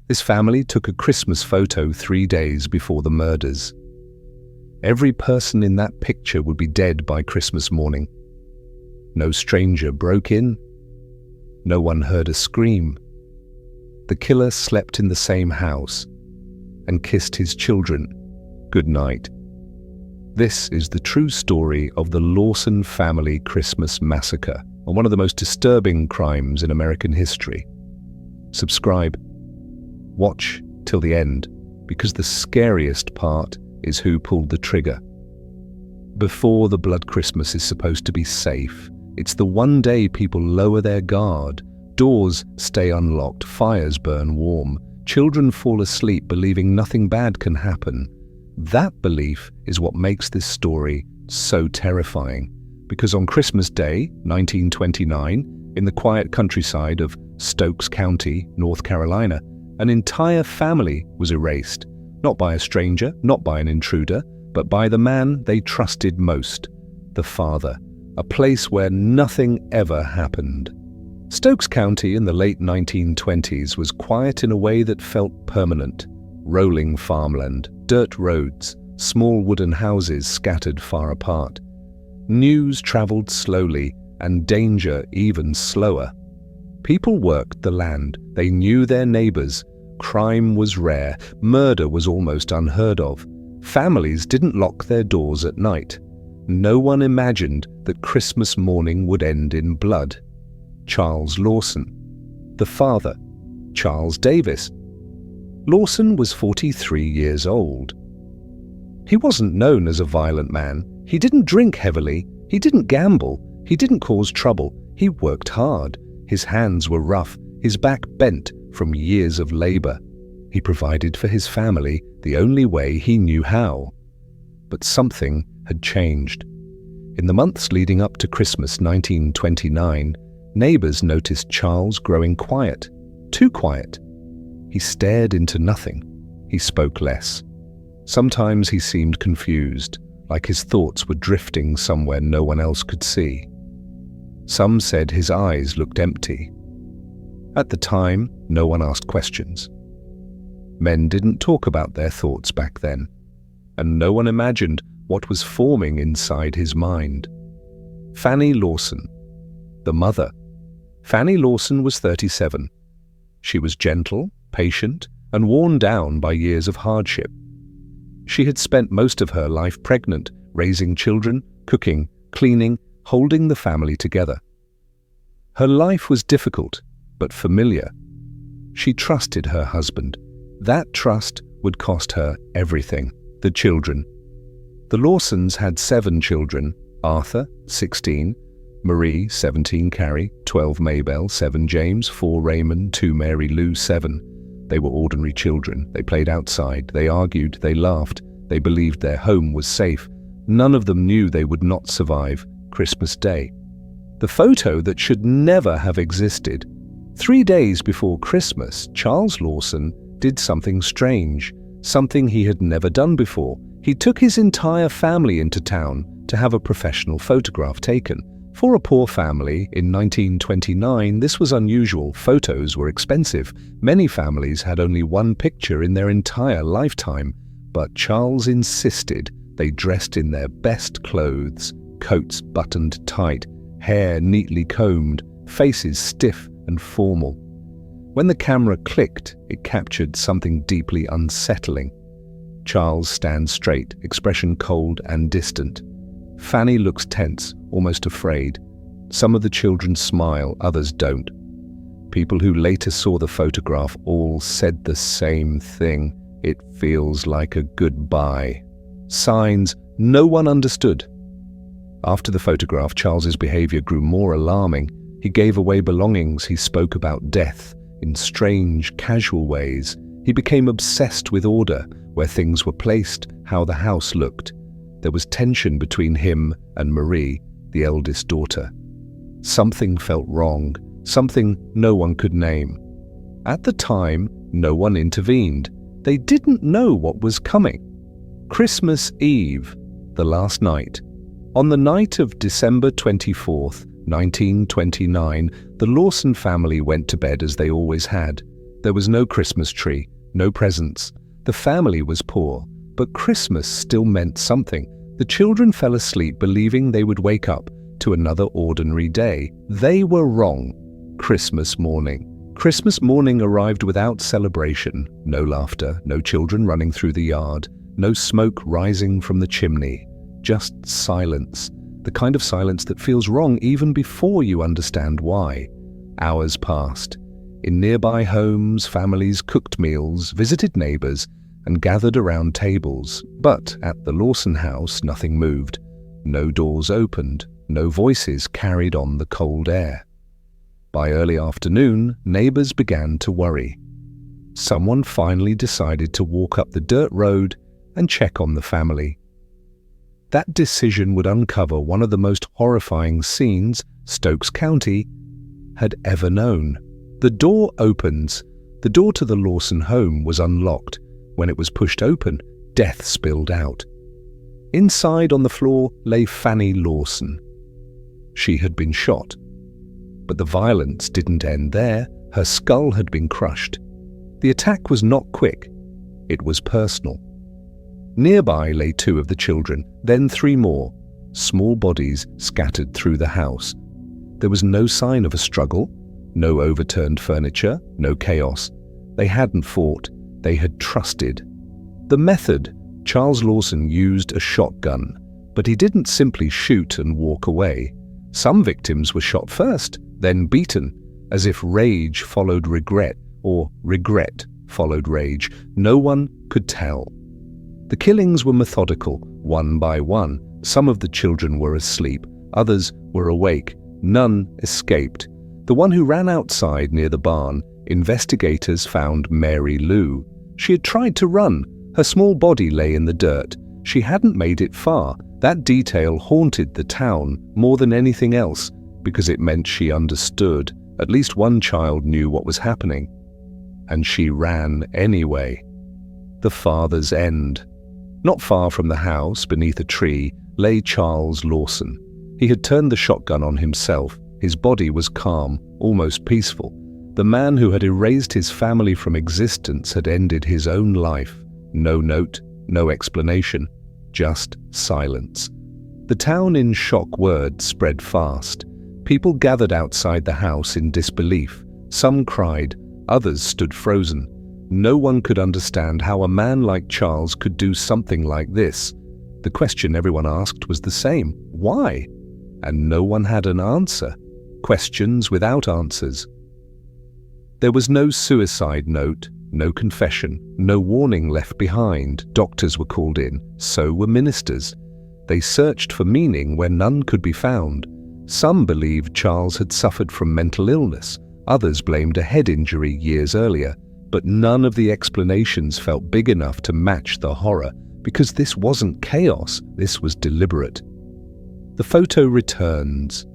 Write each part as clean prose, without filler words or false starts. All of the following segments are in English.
This family took a Christmas photo 3 days before the murders. Every person in that picture would be dead by Christmas morning. No stranger broke in. No one heard a scream. The killer slept in the same house and kissed his children good night. This is the true story of the Lawson Family Christmas Massacre, and one of the most disturbing crimes in American history. Subscribe. Watch till the end, because the scariest part is who pulled the trigger. Before the Blood Christmas is supposed to be safe, it's the one day people lower their guard. Doors stay unlocked, fires burn warm, children fall asleep believing nothing bad can happen. That belief is what makes this story so terrifying, because on Christmas Day, 1929, in the quiet countryside of Stokes County, North Carolina, an entire family was erased, not by a stranger, not by an intruder, but by the man they trusted most, the father, a place where nothing ever happened. Stokes County in the late 1920s was quiet in a way that felt permanent. Rolling farmland, dirt roads, small wooden houses scattered far apart. News traveled slowly and danger even slower. People worked the land, they knew their neighbors. Crime was rare, murder was almost unheard of. Families didn't lock their doors at night. No one imagined that Christmas morning would end in blood. Charles Lawson. The father, Charles Davis. Lawson was 43 years old. He wasn't known as a violent man. He didn't drink heavily. He didn't gamble. He didn't cause trouble. He worked hard. His hands were rough, his back bent from years of labor. He provided for his family the only way he knew how. But something had changed. In the months leading up to Christmas 1929, neighbors noticed Charles growing quiet, too quiet. He stared into nothing. He spoke less. Sometimes he seemed confused, like his thoughts were drifting somewhere no one else could see. Some said his eyes looked empty. At the time, no one asked questions. Men didn't talk about their thoughts back then, and no one imagined what was forming inside his mind. Fanny Lawson, the mother. Fanny Lawson was 37. She was gentle, patient, and worn down by years of hardship. She had spent most of her life pregnant, raising children, cooking, cleaning, holding the family together. Her life was difficult, but familiar. She trusted her husband. That trust would cost her everything. The children. The Lawsons had 7 children: Arthur, 16, Marie, 17, Carrie, 12, Maybelle, 7, James, 4, Raymond, 2, Mary Lou, 7. They were ordinary children. They played outside. They argued. They laughed. They believed their home was safe. None of them knew they would not survive Christmas Day. The photo that should never have existed. 3 days before Christmas, Charles Lawson did something strange, something he had never done before. He took his entire family into town to have a professional photograph taken. For a poor family in 1929, this was unusual. Photos were expensive. Many families had only one picture in their entire lifetime. But Charles insisted they dressed in their best clothes, coats buttoned tight, hair neatly combed, faces stiff and formal. When the camera clicked, it captured something deeply unsettling. Charles stands straight, expression cold and distant. Fanny looks tense, almost afraid. Some of the children smile, others don't. People who later saw the photograph all said the same thing. It feels like a goodbye. Signs no one understood. After the photograph, Charles's behavior grew more alarming. He gave away belongings. He spoke about death in strange, casual ways. He became obsessed with order, where things were placed, how the house looked. There was tension between him and Marie, the eldest daughter. Something felt wrong, something no one could name. At the time, no one intervened. They didn't know what was coming. Christmas Eve, the last night. On the night of December 24th, 1929, the Lawson family went to bed as they always had. There was no Christmas tree, no presents. The family was poor, but Christmas still meant something. The children fell asleep believing they would wake up to another ordinary day. They were wrong. Christmas morning. Christmas morning arrived without celebration. No laughter, no children running through the yard, no smoke rising from the chimney. Just silence. The kind of silence that feels wrong even before you understand why. Hours passed. In nearby homes, families cooked meals, visited neighbors, and gathered around tables. But at the Lawson house, nothing moved. No doors opened. No voices carried on the cold air. By early afternoon, neighbors began to worry. Someone finally decided to walk up the dirt road and check on the family. That decision would uncover one of the most horrifying scenes Stokes County had ever known. The door opens. The door to the Lawson home was unlocked. When it was pushed open, death spilled out. Inside on the floor lay Fanny Lawson. She had been shot. But the violence didn't end there. Her skull had been crushed. The attack was not quick. It was personal. Nearby lay 2 of the children, then 3 more, small bodies scattered through the house. There was no sign of a struggle, no overturned furniture, no chaos. They hadn't fought. They had trusted. The method: Charles Lawson used a shotgun, but he didn't simply shoot and walk away. Some victims were shot first, then beaten, as if rage followed regret or regret followed rage. No one could tell. The killings were methodical, one by one. Some of the children were asleep, others were awake. None escaped. The one who ran outside near the barn, investigators found Mary Lou. She had tried to run. Her small body lay in the dirt. She hadn't made it far. That detail haunted the town more than anything else, because it meant she understood. At least one child knew what was happening. And she ran anyway. The father's end. Not far from the house, beneath a tree, lay Charles Lawson. He had turned the shotgun on himself. His body was calm, almost peaceful. The man who had erased his family from existence had ended his own life. No note, no explanation, just silence. The town in shock word spread fast. People gathered outside the house in disbelief. Some cried, others stood frozen. No one could understand how a man like Charles could do something like this. The question everyone asked was the same: why? And no one had an answer. Questions without answers. There was no suicide note, no confession, no warning left behind. Doctors were called in, so were ministers. They searched for meaning where none could be found. Some believed Charles had suffered from mental illness. Others blamed a head injury years earlier. But none of the explanations felt big enough to match the horror, because this wasn't chaos, this was deliberate. The photo returns.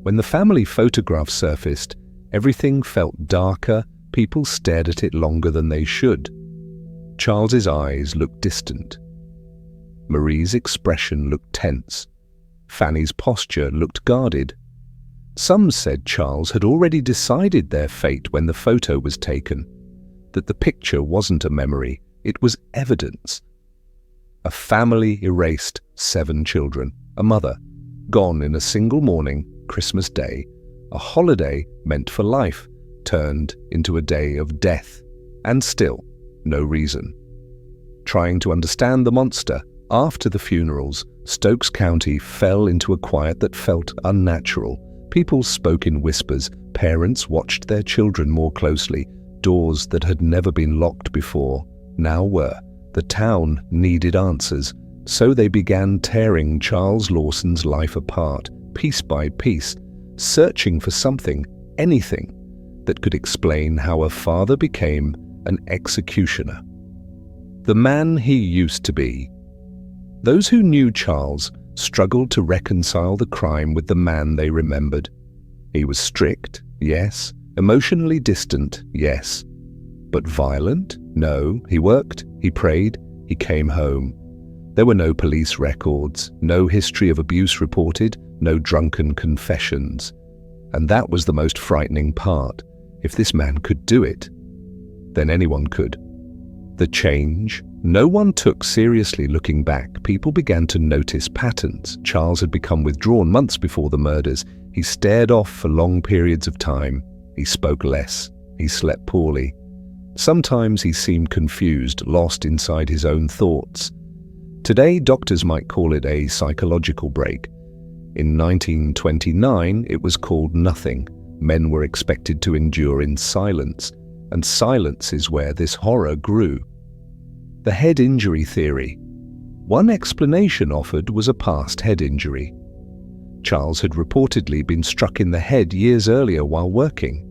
When the family photograph surfaced, everything felt darker. People stared at it longer than they should. Charles's eyes looked distant. Marie's expression looked tense. Fanny's posture looked guarded. Some said Charles had already decided their fate when the photo was taken, that the picture wasn't a memory, it was evidence. A family erased 7 children, a mother, gone in a single morning, Christmas Day, a holiday meant for life, turned into a day of death, and still no reason. Trying to understand the monster, after the funerals, Stokes County fell into a quiet that felt unnatural. People spoke in whispers, parents watched their children more closely. Doors that had never been locked before now were. The town needed answers, so they began tearing Charles Lawson's life apart, piece by piece, searching for something, anything, that could explain how a father became an executioner. The man he used to be. Those who knew Charles struggled to reconcile the crime with the man they remembered. He was strict, yes. Emotionally distant, yes. But violent? No. He worked, he prayed, he came home. There were no police records, no history of abuse reported, no drunken confessions. And that was the most frightening part. If this man could do it, than anyone could. The change? No one took seriously. Looking back, people began to notice patterns. Charles had become withdrawn months before the murders. He stared off for long periods of time. He spoke less. He slept poorly. Sometimes he seemed confused, lost inside his own thoughts. Today, doctors might call it a psychological break. In 1929, it was called nothing. Men were expected to endure in silence, and silence is where this horror grew. The head injury theory. One explanation offered was a past head injury. Charles had reportedly been struck in the head years earlier while working.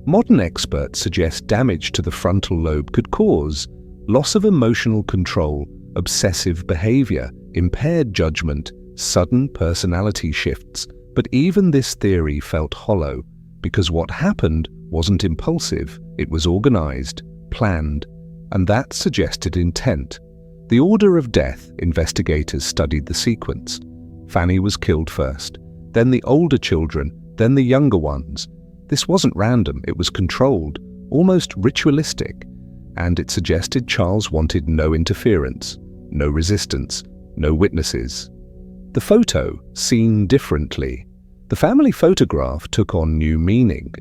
Modern experts suggest damage to the frontal lobe could cause loss of emotional control, obsessive behavior, impaired judgment, sudden personality shifts. But even this theory felt hollow, because what happened wasn't impulsive, it was organized, planned, and that suggested intent. The order of death, investigators studied the sequence. Fanny was killed first, then the older children, then the younger ones. This wasn't random, it was controlled, almost ritualistic, and it suggested Charles wanted no interference, no resistance, no witnesses. The photo, seen differently. The family photograph took on new meaning.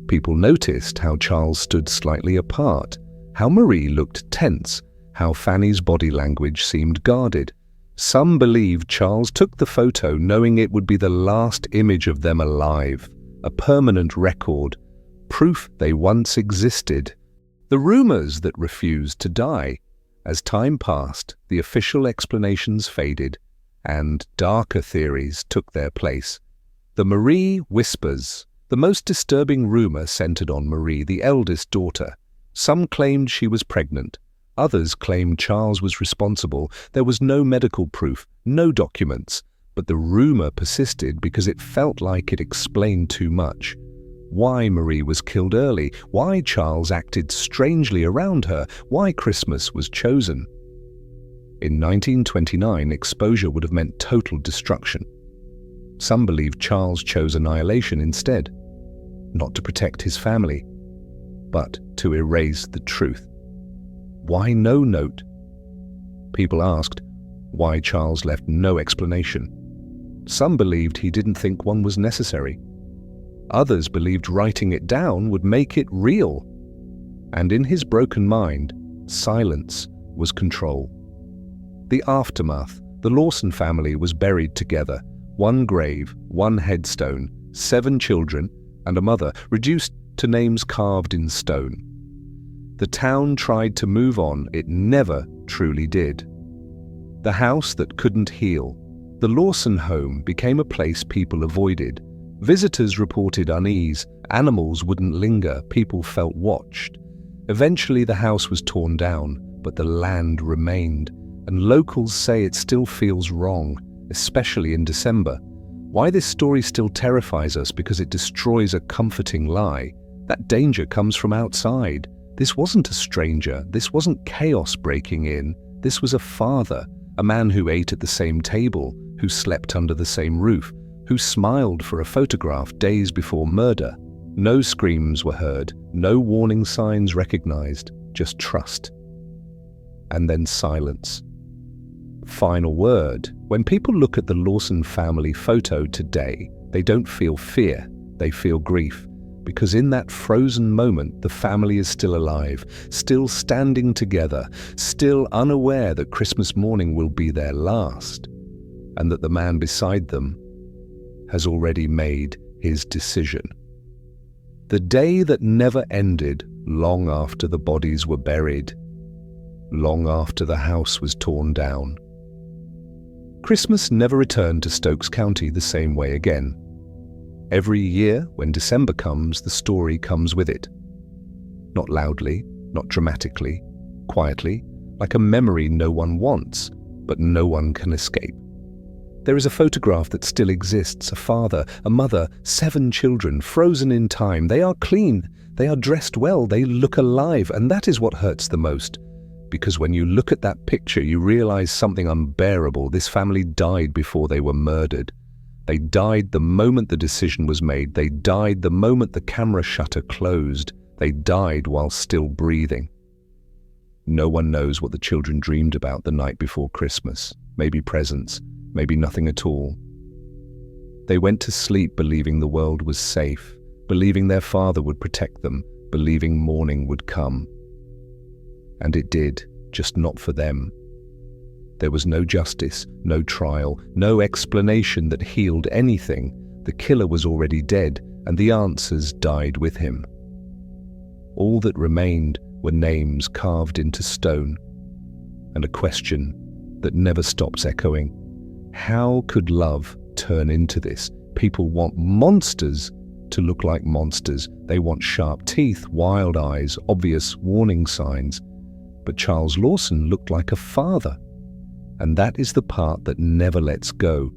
People noticed how Charles stood slightly apart, how Marie looked tense, how Fanny's body language seemed guarded. Some believed Charles took the photo knowing it would be the last image of them alive, a permanent record, proof they once existed. The rumors that refused to die. As time passed, the official explanations faded, and darker theories took their place. The Marie whispers. The most disturbing rumor centered on Marie, the eldest daughter. Some claimed she was pregnant. Others claimed Charles was responsible. There was no medical proof, no documents, but the rumor persisted because it felt like it explained too much. Why Marie was killed early, why Charles acted strangely around her, why Christmas was chosen. In 1929, exposure would have meant total destruction. Some believed Charles chose annihilation instead, not to protect his family, but to erase the truth. Why no note? People asked why Charles left no explanation. Some believed he didn't think one was necessary. Others believed writing it down would make it real. And in his broken mind, silence was control. The aftermath. The Lawson family was buried together. One grave, one headstone, 7 children, and a mother, reduced to names carved in stone. The town tried to move on, it never truly did. The house that couldn't heal. The Lawson home became a place people avoided. Visitors reported unease, animals wouldn't linger, people felt watched. Eventually the house was torn down, but the land remained, and locals say it still feels wrong, especially in December. Why this story still terrifies us? Because it destroys a comforting lie. That danger comes from outside. This wasn't a stranger, this wasn't chaos breaking in, this was a father, a man who ate at the same table, who slept under the same roof, who smiled for a photograph days before murder. No screams were heard, no warning signs recognized, just trust. And then silence. Final word. When people look at the Lawson family photo today, they don't feel fear, they feel grief. Because in that frozen moment, the family is still alive, still standing together, still unaware that Christmas morning will be their last, and that the man beside them has already made his decision. The day that never ended, long after the bodies were buried, long after the house was torn down. Christmas never returned to Stokes County the same way again. Every year, when December comes, the story comes with it. Not loudly, not dramatically, quietly, like a memory no one wants, but no one can escape. There is a photograph that still exists, a father, a mother, 7 children, frozen in time. They are clean, they are dressed well, they look alive, and that is what hurts the most. Because when you look at that picture, you realize something unbearable. This family died before they were murdered. They died the moment the decision was made. They died the moment the camera shutter closed. They died while still breathing. No one knows what the children dreamed about the night before Christmas. Maybe presents, maybe nothing at all. They went to sleep believing the world was safe, believing their father would protect them, believing morning would come. And it did, just not for them. There was no justice, no trial, no explanation that healed anything. The killer was already dead, and the answers died with him. All that remained were names carved into stone, and a question that never stops echoing. How could love turn into this? People want monsters to look like monsters. They want sharp teeth, wild eyes, obvious warning signs. But Charles Lawson looked like a father. And that is the part that never lets go.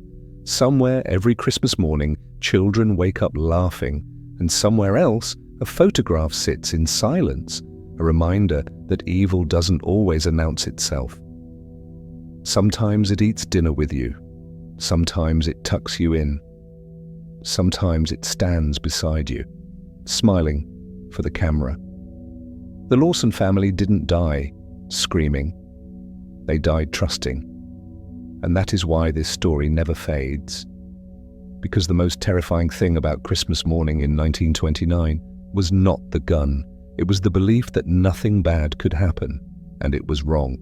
Somewhere every Christmas morning, children wake up laughing, and somewhere else, a photograph sits in silence, a reminder that evil doesn't always announce itself. Sometimes it eats dinner with you. Sometimes it tucks you in. Sometimes it stands beside you, smiling for the camera. The Lawson family didn't die screaming. They died trusting. And that is why this story never fades. Because the most terrifying thing about Christmas morning in 1929 was not the gun. It was the belief that nothing bad could happen, and it was wrong.